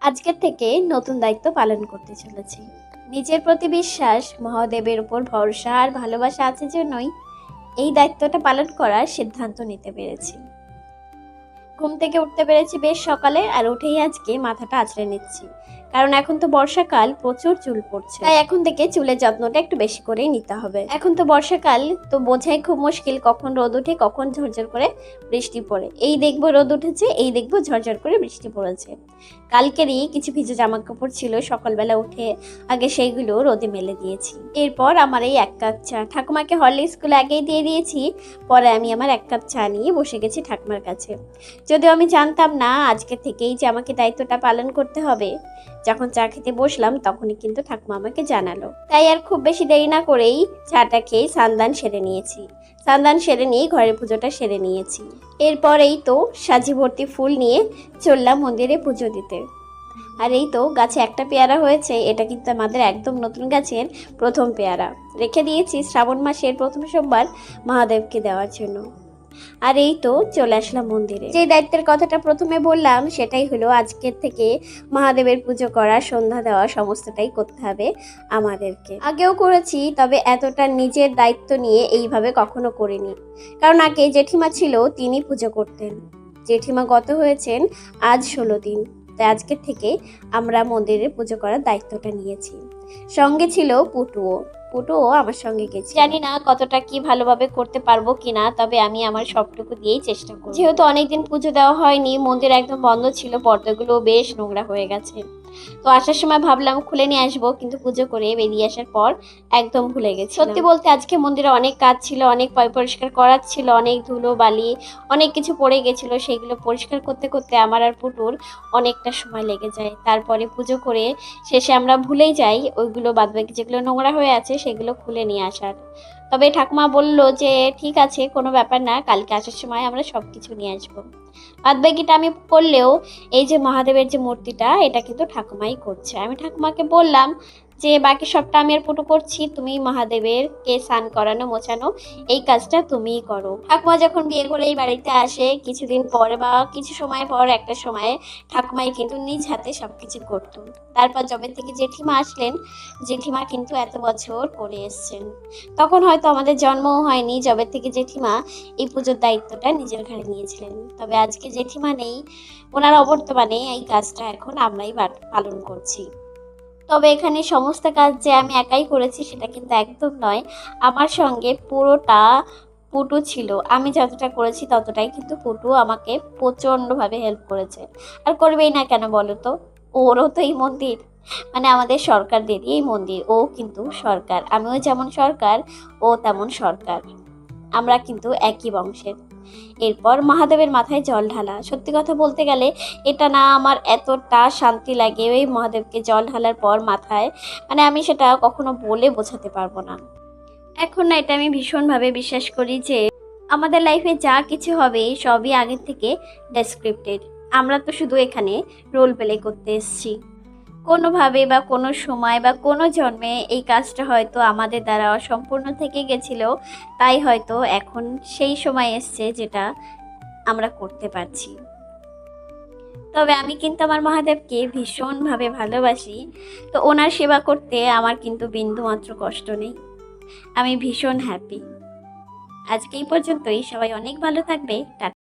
আজকের থেকে নতুন দায়িত্ব পালন করতে চলেছি। নিজের প্রতি বিশ্বাস, মহাদেবের উপর ভরসা আর ভালোবাসা আছে জন্যই এই দায়িত্বটা পালন করার সিদ্ধান্ত নিতে পেরেছি। ঘুম থেকে উঠতে পেরেছি বেশ সকালে, আর উঠেই আজকে মাথাটা আঁচড়ে নিচ্ছি, কারণ এখন তো বর্ষাকাল, প্রচুর চুল পড়ছে, তাই এখন থেকে চুলের যত্নটা একটু বেশি করেই নিতে হবে। এখন তো বর্ষাকাল, তো বোঝাই খুব মুশকিল কখন রোদ উঠে কখন ঝরঝর করে বৃষ্টি পড়ে। এই দেখবো রোদ উঠেছে, এই দেখবো ঝরঝর করে বৃষ্টি পড়েছে। কালকেরই কিছু ভিজে জামা কাপড় ছিল, সকালবেলা উঠে আগে সেইগুলো রোদে মেলে দিয়েছি। এরপর আমার এই 1 কাপ চা, ঠাকুমাকে হরলিক্স গুলো আগেই দিয়ে দিয়েছি। পরে আমি আমার 1 কাপ চা নিয়ে বসে গেছি ঠাকুমার কাছে। যদিও আমি জানতাম না আজকে থেকেই যে আমাকে দায়িত্বটা পালন করতে হবে। যখন চা খেতে বসলাম তখনই কিন্তু ঠাকুমা আমাকে জানালো, তাই আর খুব বেশি দেরি না করেই চাটা খেয়ে স্নান সেরে নিয়েছি। স্নান সেরে নিয়ে ঘরের পুজোটা সেরে নিয়েছি। এরপরেই তো সাজি ভর্তি ফুল নিয়ে চললাম মন্দিরে পুজো দিতে। আর এই তো গাছে একটা পেয়ারা হয়েছে, এটা কিন্তু আমাদের একদম নতুন গাছের প্রথম পেয়ারা। রেখে দিয়েছি শ্রাবণ মাসের প্রথম সোমবার মহাদেবকে দেওয়ার জন্য। আর এই তো চলে আসলাম মন্দিরে। যে দায়িত্বের কথাটা প্রথমে বললাম সেটাই হলো আজকের থেকে মহাদেবের পুজো করা, সন্ধ্যা দেওয়া, সমস্তটাই করতে হবে আমাদেরকে। আগেও করেছি, তবে এতটা নিজের দায়িত্ব নিয়ে এইভাবে কখনো করিনি। কারণ আগে জেঠিমা ছিল, তিনি পুজো করতেন। জেঠিমা গত হয়েছেন আজ 16 দিন। তাই আজকের থেকে আমরা মন্দিরে পুজো করার দায়িত্বটা নিয়েছি। সঙ্গে ছিল পুটুও আমার সঙ্গে গেছে। জানি না কতটা কি ভালোভাবে করতে পারবো কিনা, তবে আমি আমার সবটুকু দিয়েই চেষ্টা করব। যেহেতু অনেকদিন পুজো দেওয়া হয়নি, মন্দির একদম বন্ধ ছিল, পর্দাগুলো বেশ নোংরা হয়ে গেছে। তো আসার সময় ভাবলাম খুলে নিয়ে আসবো, কিন্তু পুজো করে বেরিয়ে আসার পর একদম ভুলে গেছি। সত্যি বলতে আজকে মন্দিরে অনেক কাজ ছিল, অনেক পরিষ্কার করার ছিল, অনেক ধুলো বালি অনেক কিছু পড়ে গেছিল। সেগুলো পরিষ্কার করতে করতে আমার আর পুটুর অনেকটা সময় লেগে যায়। তারপরে পুজো করে শেষে আমরা ভুলেই যাই ওইগুলো, বাদবাকি যেগুলো নোংরা হয়ে আছে সেগুলো খুলে নিয়ে আসার। তবে ঠাকুমা বলল যে ঠিক আছে, কোনো ব্যাপার না, কালকে আসার সময় আমরা সব কিছু নিয়ে আসবো। বাদবাকিটা আমি করলেও এই যে মহাদেবের যে মূর্তিটা, এটা কিন্তু ঠাকুমাই করছে। আমি ঠাকুমাকে বললাম যে বাকি সবটা আমি আর পুটু করছি, তুমি মহাদেবের কে স্নান করানো মোছানো এই কাজটা তুমিই করো। ঠাকুমা যখন বিয়ে করে এই বাড়িতে আসে, কিছুদিন পরে বা কিছু সময় পর একটা সময়ে ঠাকুমাই কিন্তু নিজ হাতে সবকিছু করতো। তারপর যবে থেকে জেঠিমা আসলেন, জেঠিমা কিন্তু এত বছর করে এসছেন। তখন হয়তো আমাদের জন্মও হয়নি, যবে থেকে জেঠিমা এই পুজোর দায়িত্বটা নিজের ঘাড়ে নিয়েছিলেন। তবে আজকে জেঠিমা নেই, ওনার অবর্তমানে এই কাজটা এখন আমরাই পালন করছি। তবে এখানে সমস্ত কাজ যে আমি একাই করেছি সেটা কিন্তু একদম নয়, আমার সঙ্গে পুরোটা পুটু ছিল। আমি যতটা করেছি ততটাই কিন্তু পুটু আমাকে প্রচণ্ডভাবে হেল্প করেছে। আর করবেই না কেন বলো তো, ওরও তো এই মন্দির, মানে আমাদের সরকারদেরই এই মন্দির। ও কিন্তু সরকার, আমিও যেমন সরকার ও তেমন সরকার, আমরা কিন্তু একই বংশের। এরপর মহাদেবের মাথায় জল ঢালা, সত্যি কথা বলতে গেলে এটা না আমার এতটা শান্তি লাগে ওই মহাদেবকে জল ঢালার পর মাথায়, মানে আমি সেটা কখনো বলে বোঝাতে পারবো না। এখন না এটা আমি ভীষণভাবে বিশ্বাস করি যে আমাদের লাইফে যা কিছু হবে সবই আগের থেকে ডেসক্রিপ্টেড। আমরা তো শুধু এখানে রোল প্লে করতে এসেছি। কোনোভাবে বা কোনো সময় বা কোনো জন্মে এই কাজটা হয়তো আমাদের দ্বারা অসম্পূর্ণ থেকে গেছিল, তাই হয়তো এখন সেই সময় এসছে যেটা আমরা করতে পারছি। তবে আমি কিন্তু আমার মহাদেবকে ভীষণভাবে ভালোবাসি, তো ওনার সেবা করতে আমার কিন্তু বিন্দুমাত্র কষ্ট নেই। আমি ভীষণ হ্যাপি। আজকে এই পর্যন্তই, সবাই অনেক ভালো থাকবে। টাটা।